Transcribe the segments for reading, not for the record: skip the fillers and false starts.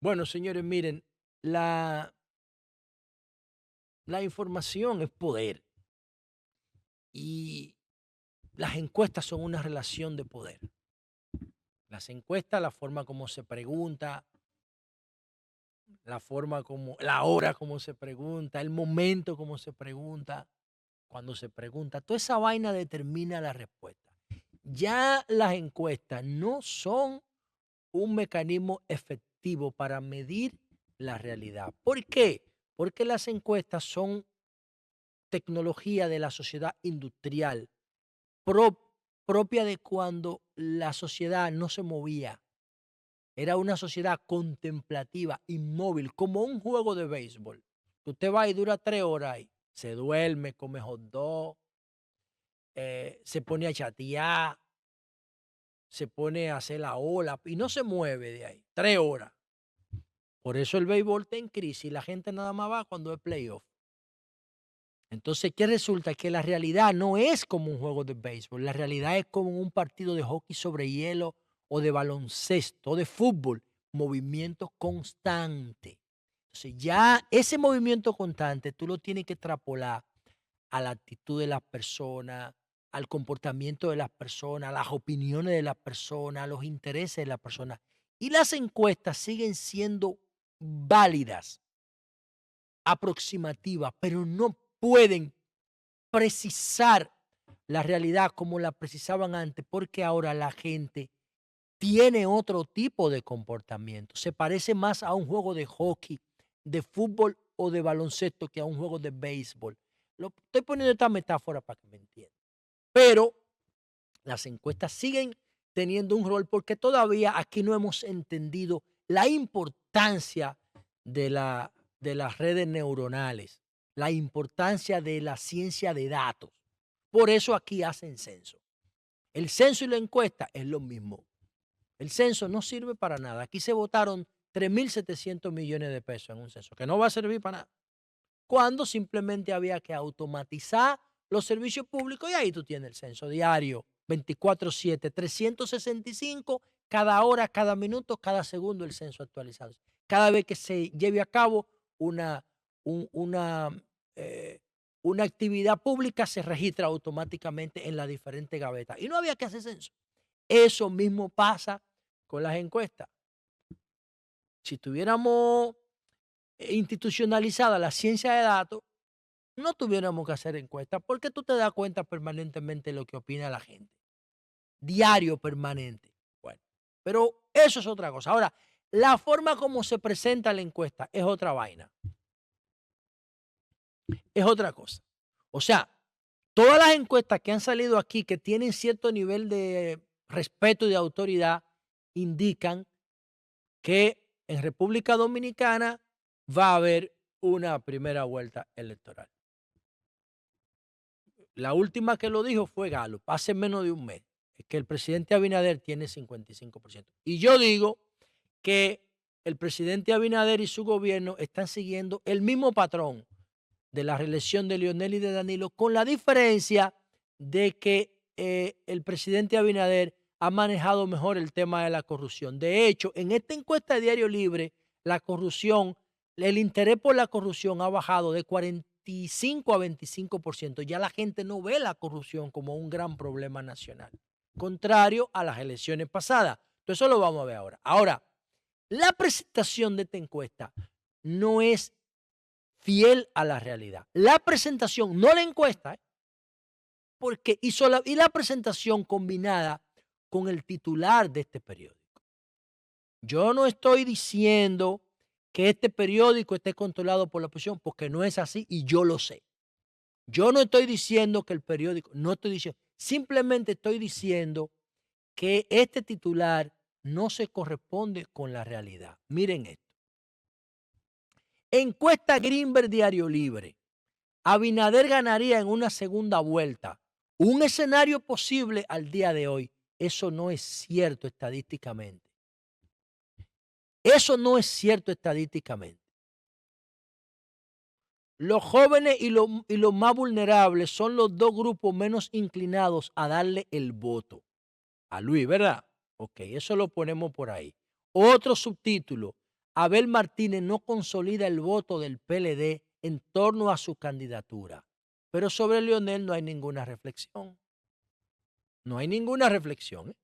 Bueno, señores, miren, la, la información es poder y las encuestas son una relación de poder. Las encuestas, la forma como se pregunta, la forma como, la hora como se pregunta, el momento como se pregunta, cuando se pregunta, toda esa vaina determina la respuesta. Ya las encuestas no son un mecanismo efectivo para medir la realidad. ¿Por qué? Porque las encuestas son tecnología de la sociedad industrial, pro- propia de cuando la sociedad no se movía. Era una sociedad contemplativa, inmóvil, como un juego de béisbol. Usted va y dura 3 horas ahí, se duerme, come hot dog, se pone a chatear, se pone a hacer la ola y no se mueve de ahí. 3 horas. Por eso el béisbol está en crisis. La gente nada más va cuando es playoff. Entonces, ¿qué resulta? Que la realidad no es como un juego de béisbol, la realidad es como un partido de hockey sobre hielo o de baloncesto o de fútbol, movimiento constante. Entonces, ya ese movimiento constante tú lo tienes que extrapolar a la actitud de las personas, al comportamiento de las personas, a las opiniones de las personas, a los intereses de las personas. Y las encuestas siguen siendo válidas, aproximativas, pero no pueden precisar la realidad como la precisaban antes, porque ahora la gente tiene otro tipo de comportamiento. Se parece más a un juego de hockey, de fútbol o de baloncesto que a un juego de béisbol. Lo estoy poniendo esta metáfora para que me entiendan. Pero las encuestas siguen teniendo un rol porque todavía aquí no hemos entendido la importancia de, de las redes neuronales, la importancia de la ciencia de datos. Por eso aquí hacen censo. El censo y la encuesta es lo mismo. El censo no sirve para nada. Aquí se votaron 3.700 millones de pesos en un censo, que no va a servir para nada. Cuando simplemente había que automatizar los servicios públicos y ahí tú tienes el censo diario, 24/7, 365, cada hora, cada minuto, cada segundo el censo actualizado. Cada vez que se lleve a cabo una, un- una, eh, una actividad pública se registra automáticamente en las diferentes gavetas. Y no había que hacer censo. Eso mismo pasa con las encuestas. Si tuviéramos institucionalizada la ciencia de datos, no tuviéramos que hacer encuestas, porque tú te das cuenta permanentemente de lo que opina la gente. Diario permanente. Bueno, pero eso es otra cosa. Ahora, la forma como se presenta la encuesta es otra vaina, es otra cosa. O sea, todas las encuestas que han salido aquí que tienen cierto nivel de respeto y de autoridad indican que en República Dominicana va a haber una primera vuelta electoral. La última que lo dijo fue Gallup, hace menos de un mes, que el presidente Abinader tiene 55%. Y yo digo que el presidente Abinader y su gobierno están siguiendo el mismo patrón de la reelección de Leonel y de Danilo, con la diferencia de que el presidente Abinader ha manejado mejor el tema de la corrupción. De hecho, en esta encuesta de Diario Libre, la corrupción, el interés por la corrupción ha bajado de 45 a 25%. Ya la gente no ve la corrupción como un gran problema nacional, contrario a las elecciones pasadas. Entonces, eso lo vamos a ver ahora. Ahora, la presentación de esta encuesta no es fiel a la realidad. La presentación, no la encuesta, porque y la presentación combinada con el titular de este periódico. Yo no estoy diciendo que este periódico esté controlado por la oposición, porque no es así y yo lo sé. Yo no estoy diciendo que el periódico, no estoy diciendo, simplemente estoy diciendo que este titular no se corresponde con la realidad. Miren esto. Encuesta Greenberg Diario Libre. Abinader ganaría en una segunda vuelta. Un escenario posible al día de hoy. Eso no es cierto estadísticamente. Eso no es cierto estadísticamente. Los jóvenes y los más vulnerables son los dos grupos menos inclinados a darle el voto. A Luis, ¿verdad? Ok, eso lo ponemos por ahí. Otro subtítulo. Abel Martínez no consolida el voto del PLD en torno a su candidatura. Pero sobre Leonel no hay ninguna reflexión. No hay ninguna reflexión.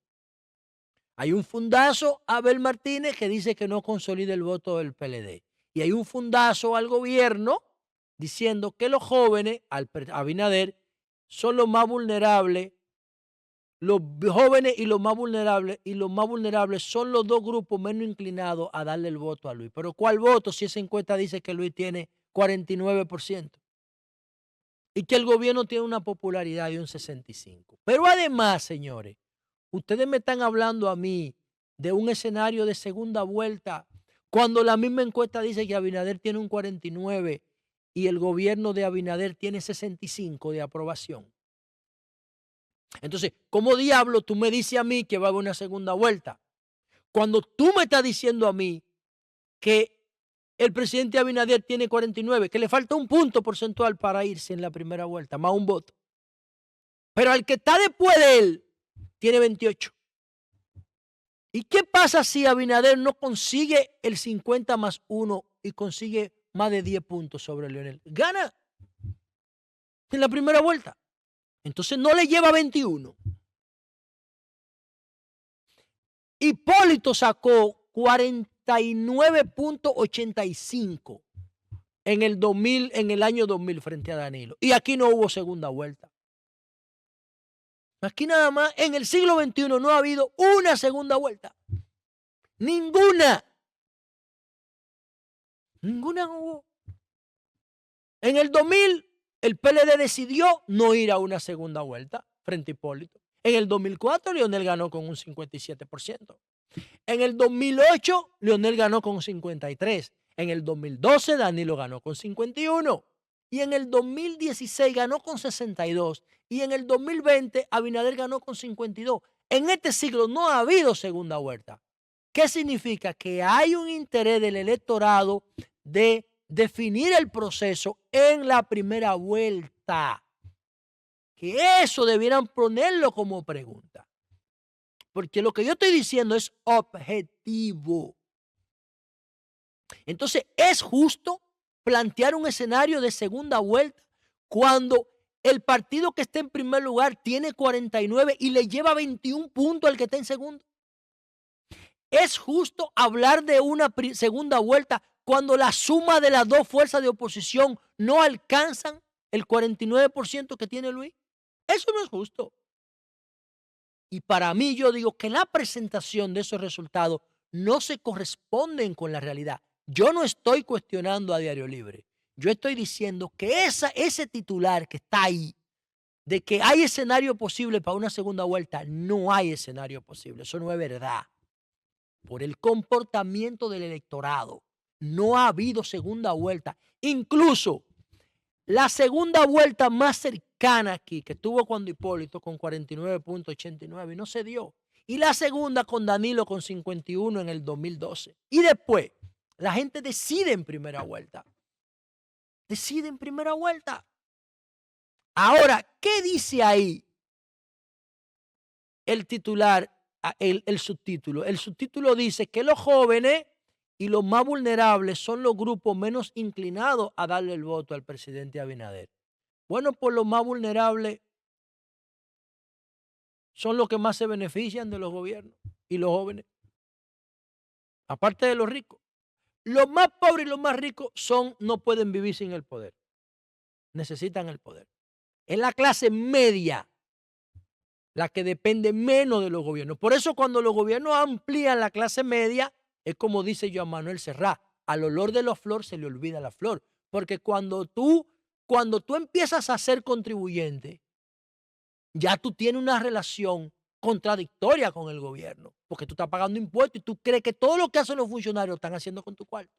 Hay un fundazo, Abel Martínez, que dice que no consolida el voto del PLD. Y hay un fundazo al gobierno diciendo que los jóvenes, Abinader, son los más vulnerables. Los jóvenes y los más vulnerables son los dos grupos menos inclinados a darle el voto a Luis. Pero ¿cuál voto si esa encuesta dice que Luis tiene 49%? Y que el gobierno tiene una popularidad de un 65%. Pero además, señores, ustedes me están hablando a mí de un escenario de segunda vuelta, cuando la misma encuesta dice que Abinader tiene un 49% y el gobierno de Abinader tiene 65% de aprobación. Entonces, ¿cómo diablo tú me dices a mí que va a haber una segunda vuelta? Cuando tú me estás diciendo a mí que el presidente Abinader tiene 49, que le falta un punto porcentual para irse en la primera vuelta, más un voto. Pero al que está después de él, tiene 28. ¿Y qué pasa si Abinader no consigue el 50 más 1 y consigue más de 10 puntos sobre Leonel? Gana en la primera vuelta. Entonces no le lleva 21. Hipólito sacó 49.85 en el año 2000 frente a Danilo. Y aquí no hubo segunda vuelta. Aquí nada más, en el siglo XXI no ha habido una segunda vuelta. Ninguna. Ninguna hubo. En el 2000, el PLD decidió no ir a una segunda vuelta frente a Hipólito. En el 2004, Leonel ganó con un 57%. En el 2008, Leonel ganó con 53%. En el 2012, Danilo ganó con 51%. Y en el 2016 ganó con 62%. Y en el 2020, Abinader ganó con 52%. En este siglo no ha habido segunda vuelta. ¿Qué significa? Que hay un interés del electorado de definir el proceso en la primera vuelta. Que eso debieran ponerlo como pregunta. Porque lo que yo estoy diciendo es objetivo. Entonces, ¿es justo plantear un escenario de segunda vuelta cuando el partido que está en primer lugar tiene 49 y le lleva 21 puntos al que está en segundo? ¿Es justo hablar de una segunda vuelta cuando la suma de las dos fuerzas de oposición no alcanzan el 49% que tiene Luis? Eso no es justo. Y para mí yo digo que la presentación de esos resultados no se corresponden con la realidad. Yo no estoy cuestionando a Diario Libre. Yo estoy diciendo que ese titular que está ahí, de que hay escenario posible para una segunda vuelta, no hay escenario posible. Eso no es verdad. Por el comportamiento del electorado, no ha habido segunda vuelta. Incluso la segunda vuelta más cercana aquí, que tuvo cuando Hipólito con 49.89 y no se dio. Y la segunda con Danilo con 51 en el 2012. Y después, la gente decide en primera vuelta. Decide en primera vuelta. Ahora, ¿qué dice ahí el titular, el subtítulo? El subtítulo dice que los jóvenes y los más vulnerables son los grupos menos inclinados a darle el voto al presidente Abinader. Bueno, pues los más vulnerables son los que más se benefician de los gobiernos y los jóvenes, aparte de los ricos. Los más pobres y los más ricos no pueden vivir sin el poder, necesitan el poder. Es la clase media la que depende menos de los gobiernos. Por eso cuando los gobiernos amplían la clase media, es como dice Joan Manuel Serrat, al olor de la flor se le olvida la flor. Porque cuando tú empiezas a ser contribuyente, ya tú tienes una relación contradictoria con el gobierno, porque tú estás pagando impuestos y tú crees que todo lo que hacen los funcionarios están haciendo con tu cuarto.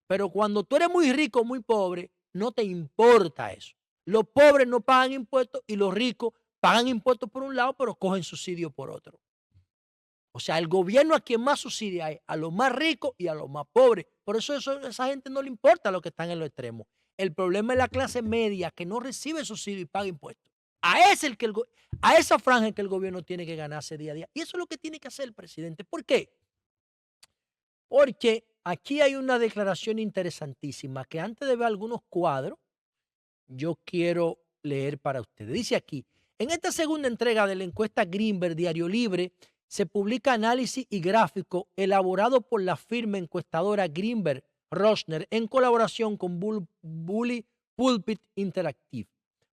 Pero cuando tú eres muy rico, muy pobre, no te importa eso. Los pobres no pagan impuestos y los ricos pagan impuestos por un lado, pero cogen subsidio por otro. O sea, el gobierno a quien más subsidia es a los más ricos y a los más pobres. Por eso a esa gente no le importa lo que están en los extremos. El problema es la clase media que no recibe subsidio y paga impuestos. A esa franja que el gobierno tiene que ganarse día a día. Y eso es lo que tiene que hacer el presidente. ¿Por qué? Porque aquí hay una declaración interesantísima que antes de ver algunos cuadros, yo quiero leer para ustedes. Dice aquí, en esta segunda entrega de la encuesta Greenberg Diario Libre, se publica análisis y gráfico elaborado por la firma encuestadora Greenberg Rosner en colaboración con Bully Pulpit Interactive.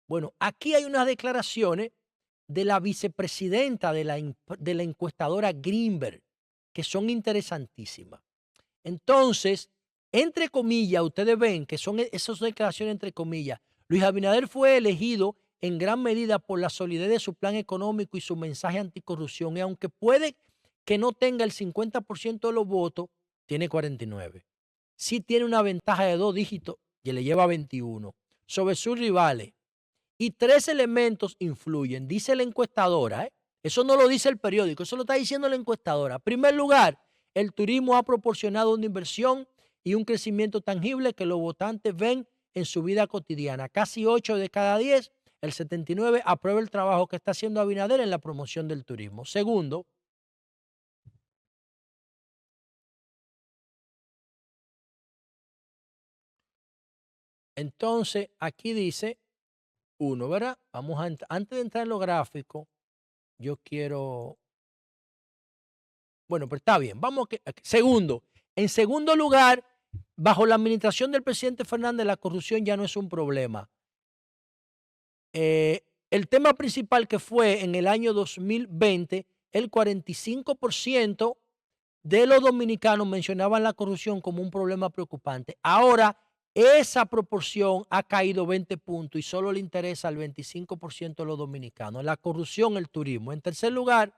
Bueno, aquí hay unas declaraciones de la vicepresidenta de la encuestadora Greenberg que son interesantísimas. Entonces, entre comillas, ustedes ven que son esas declaraciones entre comillas. Luis Abinader fue elegido en gran medida por la solidez de su plan económico y su mensaje anticorrupción, y aunque puede que no tenga el 50% de los votos, tiene 49. Sí tiene una ventaja de 2 dígitos y le lleva 21 sobre sus rivales. Y 3 elementos influyen, dice la encuestadora, ¿eh? Eso no lo dice el periódico, eso lo está diciendo la encuestadora. En primer lugar, el turismo ha proporcionado una inversión y un crecimiento tangible que los votantes ven en su vida cotidiana. Casi 8 de cada 10, el 79, aprueba el trabajo que está haciendo Abinader en la promoción del turismo. Segundo, entonces aquí dice uno, ¿verdad? Vamos a antes de entrar en los gráficos, yo quiero. Bueno, pues está bien. Vamos que segundo. En segundo lugar, bajo la administración del presidente Fernández, la corrupción ya no es un problema. El tema principal que fue en el año 2020, el 45% de los dominicanos mencionaban la corrupción como un problema preocupante. Ahora, esa proporción ha caído 20 puntos y solo le interesa al 25% de los dominicanos. La corrupción, el turismo. En tercer lugar,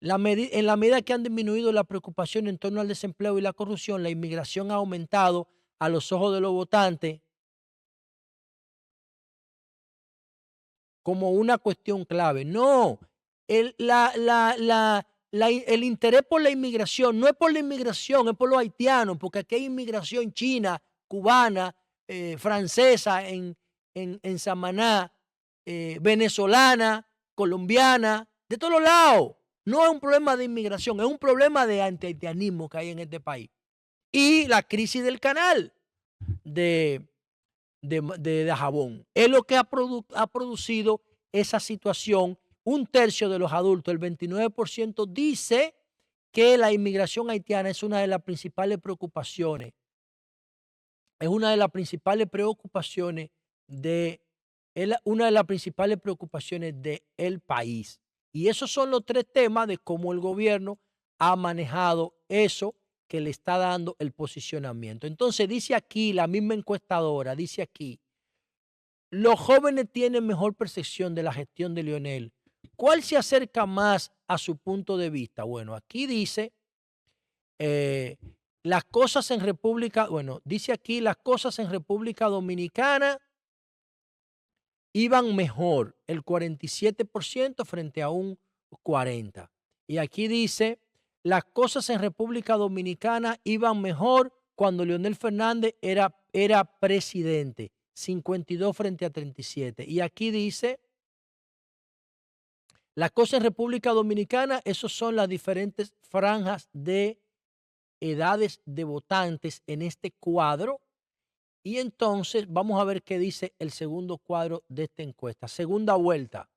en la medida que han disminuido la preocupación en torno al desempleo y la corrupción, la inmigración ha aumentado a los ojos de los votantes como una cuestión clave. No, el interés por la inmigración no es por la inmigración, es por los haitianos, porque aquí hay inmigración china, cubana, francesa en Samaná, venezolana, colombiana, de todos lados. No es un problema de inmigración, es un problema de anti-haitianismo que hay en este país. Y la crisis del canal de Dajabón es lo que ha producido esa situación. Un tercio de los adultos, el 29%, dice que la inmigración haitiana es una de las principales preocupaciones. Es una de las principales preocupaciones una de las principales preocupaciones del país. Y esos son los 3 temas de cómo el gobierno ha manejado eso que le está dando el posicionamiento. Entonces dice aquí, la misma encuestadora, dice aquí, los jóvenes tienen mejor percepción de la gestión de Leonel. ¿Cuál se acerca más a su punto de vista? Bueno, aquí dice, las cosas en República, bueno, dice aquí, las cosas en República Dominicana iban mejor, el 47% frente a un 40%. Y aquí dice, las cosas en República Dominicana iban mejor cuando Leonel Fernández era presidente, 52 frente a 37. Y aquí dice, las cosas en República Dominicana, esos son las diferentes franjas de edades de votantes en este cuadro. Y entonces vamos a ver qué dice el segundo cuadro de esta encuesta. Segunda vuelta.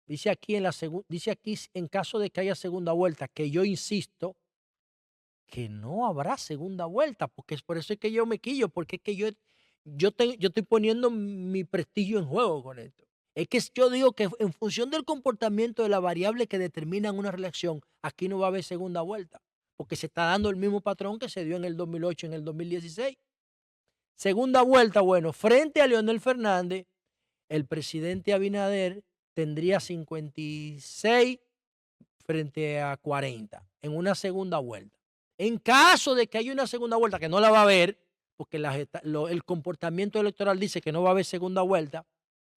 Dice aquí en caso de que haya segunda vuelta, que yo insisto que no habrá segunda vuelta, porque es por eso es que yo me quillo, porque es que yo estoy poniendo mi prestigio en juego con esto. Es que yo digo que en función del comportamiento de la variable que determinan una reelección, aquí no va a haber segunda vuelta, porque se está dando el mismo patrón que se dio en el 2008, en el 2016. Segunda vuelta, bueno, frente a Leonel Fernández, el presidente Abinader tendría 56 frente a 40 en una segunda vuelta. En caso de que haya una segunda vuelta, que no la va a haber, porque el comportamiento electoral dice que no va a haber segunda vuelta,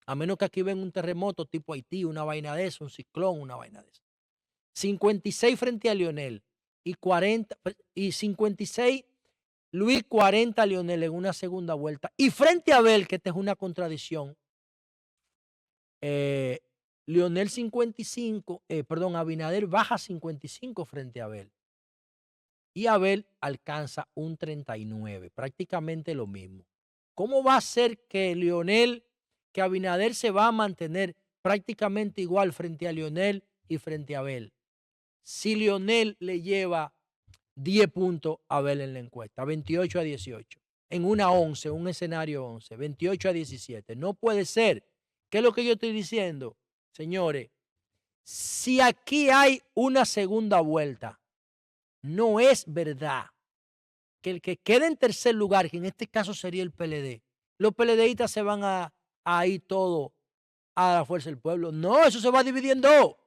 a menos que aquí venga un terremoto tipo Haití, una vaina de eso, un ciclón, una vaina de eso. 56 frente a Leonel y 56 Luis 40 Leonel en una segunda vuelta. Y frente a Abel, que esta es una contradicción, Leonel 55, Abinader baja 55 frente a Abel. y Abel alcanza un 39, prácticamente lo mismo. ¿Cómo va a ser que Abinader se va a mantener prácticamente igual frente a Leonel y frente a Abel? Si Leonel le lleva 10 puntos a Abel en la encuesta, 28-18, en una 11, un escenario 11, 28-17. No puede ser. ¿Qué es lo que yo estoy diciendo? Señores, si aquí hay una segunda vuelta, no es verdad que el que quede en tercer lugar, que en este caso sería el PLD, los PLDistas se van a ir todos a la Fuerza del Pueblo. No, eso se va dividiendo.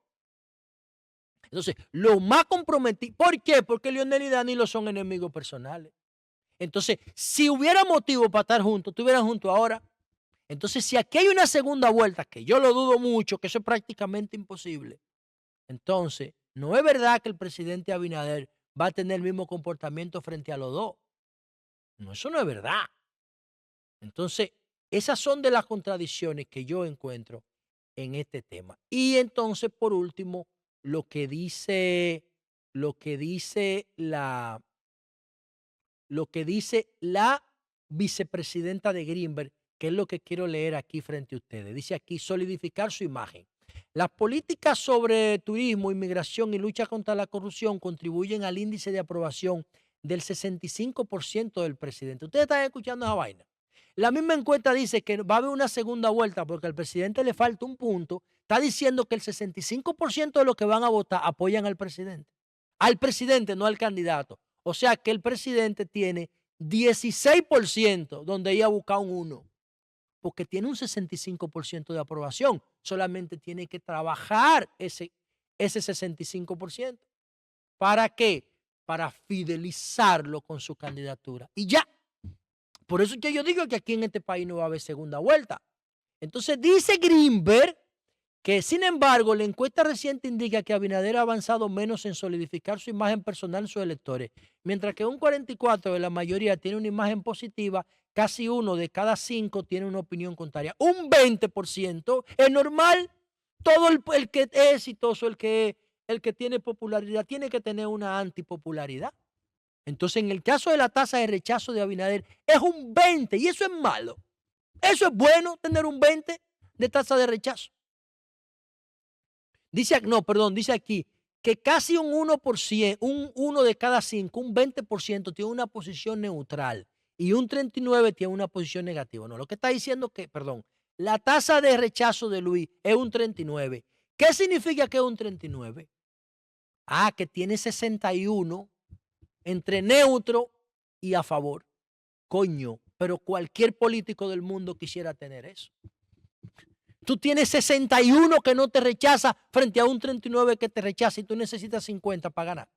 Entonces, lo más comprometido, ¿por qué? Porque Leonel y Danilo son enemigos personales. Entonces, si hubiera motivo para estar juntos, estuvieran juntos ahora. Entonces, si aquí hay una segunda vuelta, que yo lo dudo mucho, que eso es prácticamente imposible, entonces, no es verdad que el presidente Abinader va a tener el mismo comportamiento frente a los dos. No, eso no es verdad. Entonces, esas son de las contradicciones que yo encuentro en este tema. Y entonces, por último, lo que dice, lo que dice la, lo que dice la vicepresidenta de Greenberg, que es lo que quiero leer aquí frente a ustedes. Dice aquí, solidificar su imagen. Las políticas sobre turismo, inmigración y lucha contra la corrupción contribuyen al índice de aprobación del 65% del presidente. Ustedes están escuchando esa vaina. La misma encuesta dice que va a haber una segunda vuelta porque al presidente le falta un punto. Está diciendo que el 65% de los que van a votar apoyan al presidente. Al presidente, no al candidato. O sea que el presidente tiene 16% donde ella busca un 1, porque tiene un 65% de aprobación. Solamente tiene que trabajar ese 65%. ¿Para qué? Para fidelizarlo con su candidatura. Y ya. Por eso es que yo digo que aquí en este país no va a haber segunda vuelta. Entonces dice Greenberg que, sin embargo, la encuesta reciente indica que Abinader ha avanzado menos en solidificar su imagen personal en sus electores, mientras que un 44% de la mayoría tiene una imagen positiva, casi 1 de cada 5 tiene una opinión contraria. Un 20% es normal. Todo el que es exitoso, el que tiene popularidad, tiene que tener una antipopularidad. Entonces, en el caso de la tasa de rechazo de Abinader, es un 20 y eso es malo. Eso es bueno, tener un 20 de tasa de rechazo. Dice aquí que casi un 1%, un 1 de cada 5, un 20% tiene una posición neutral y un 39% tiene una posición negativa. No, lo que está diciendo que, la tasa de rechazo de Luis es un 39. ¿Qué significa que es un 39? Ah, que tiene 61 entre neutro y a favor. Coño, pero cualquier político del mundo quisiera tener eso. Tú tienes 61 que no te rechaza frente a un 39 que te rechaza y tú necesitas 50 para ganar.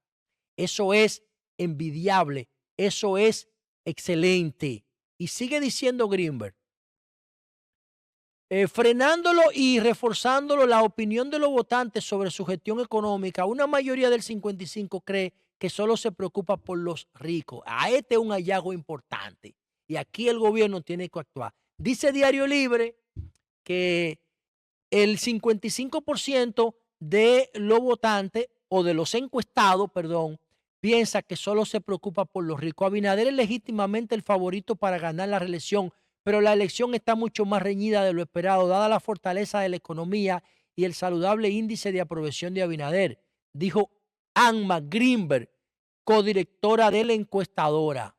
Eso es envidiable, eso es excelente. Y sigue diciendo Greenberg, frenándolo y reforzándolo la opinión de los votantes sobre su gestión económica, una mayoría del 55 cree que solo se preocupa por los ricos. Este es un hallazgo importante y aquí el gobierno tiene que actuar. Dice Diario Libre que el 55% de los votantes o de los encuestados, piensa que solo se preocupa por los ricos. Abinader es legítimamente el favorito para ganar la reelección, pero la elección está mucho más reñida de lo esperado, dada la fortaleza de la economía y el saludable índice de aprobación de Abinader, dijo Anma Greenberg, codirectora de la encuestadora.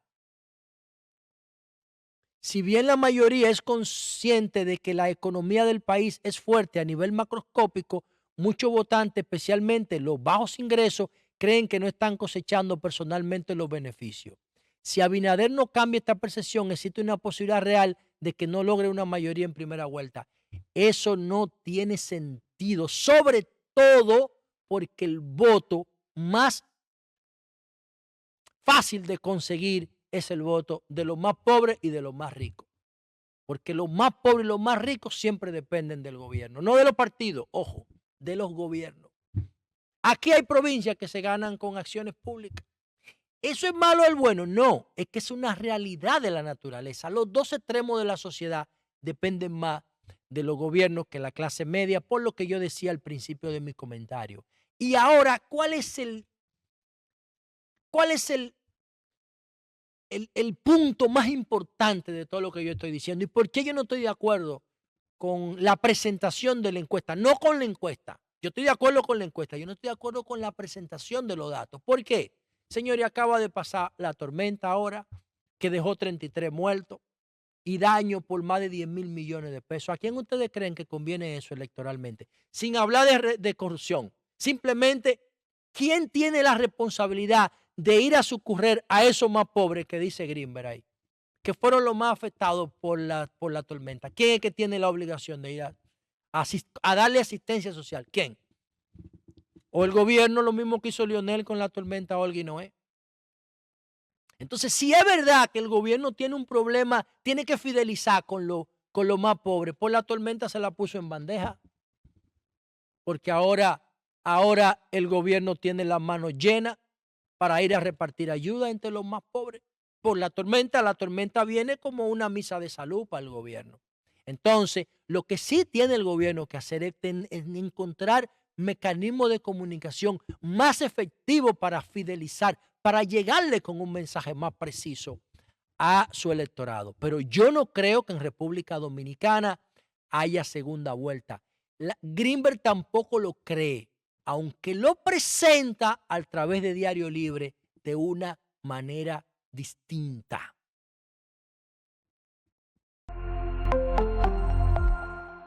Si bien la mayoría es consciente de que la economía del país es fuerte a nivel macroscópico, muchos votantes, especialmente los bajos ingresos, creen que no están cosechando personalmente los beneficios. Si Abinader no cambia esta percepción, existe una posibilidad real de que no logre una mayoría en primera vuelta. Eso no tiene sentido, sobre todo porque el voto más fácil de conseguir es el voto de los más pobres y de los más ricos. Porque los más pobres y los más ricos siempre dependen del gobierno, no de los partidos, ojo, de los gobiernos. Aquí hay provincias que se ganan con acciones públicas. ¿Eso es malo o es bueno? No, es que es una realidad de la naturaleza. Los dos extremos de la sociedad dependen más de los gobiernos que la clase media, por lo que yo decía al principio de mi comentario. Y ahora, ¿cuál es ¿Cuál es el punto más importante de todo lo que yo estoy diciendo? ¿Y por qué yo no estoy de acuerdo con la presentación de la encuesta? No con la encuesta. Yo estoy de acuerdo con la encuesta. Yo no estoy de acuerdo con la presentación de los datos. ¿Por qué? Señores, acaba de pasar la tormenta ahora, que dejó 33 muertos y daño por más de 10.000 millones de pesos. ¿A quién ustedes creen que conviene eso electoralmente? Sin hablar de corrupción. Simplemente, ¿quién tiene la responsabilidad de ir a socorrer a esos más pobres que dice Greenberg ahí, que fueron los más afectados por la tormenta? ¿Quién es que tiene la obligación de ir a darle asistencia social? ¿Quién? ¿O el gobierno, lo mismo que hizo Lionel con la tormenta Olga y Noé? Entonces, si es verdad que el gobierno tiene un problema, tiene que fidelizar con lo más pobres, por la tormenta se la puso en bandeja, porque ahora el gobierno tiene las manos llenas para ir a repartir ayuda entre los más pobres. Por la tormenta viene como una misa de salud para el gobierno. Entonces, lo que sí tiene el gobierno que hacer es encontrar mecanismos de comunicación más efectivos para fidelizar, para llegarle con un mensaje más preciso a su electorado. Pero yo no creo que en República Dominicana haya segunda vuelta. Greenberg tampoco lo cree, aunque lo presenta a través de Diario Libre de una manera distinta.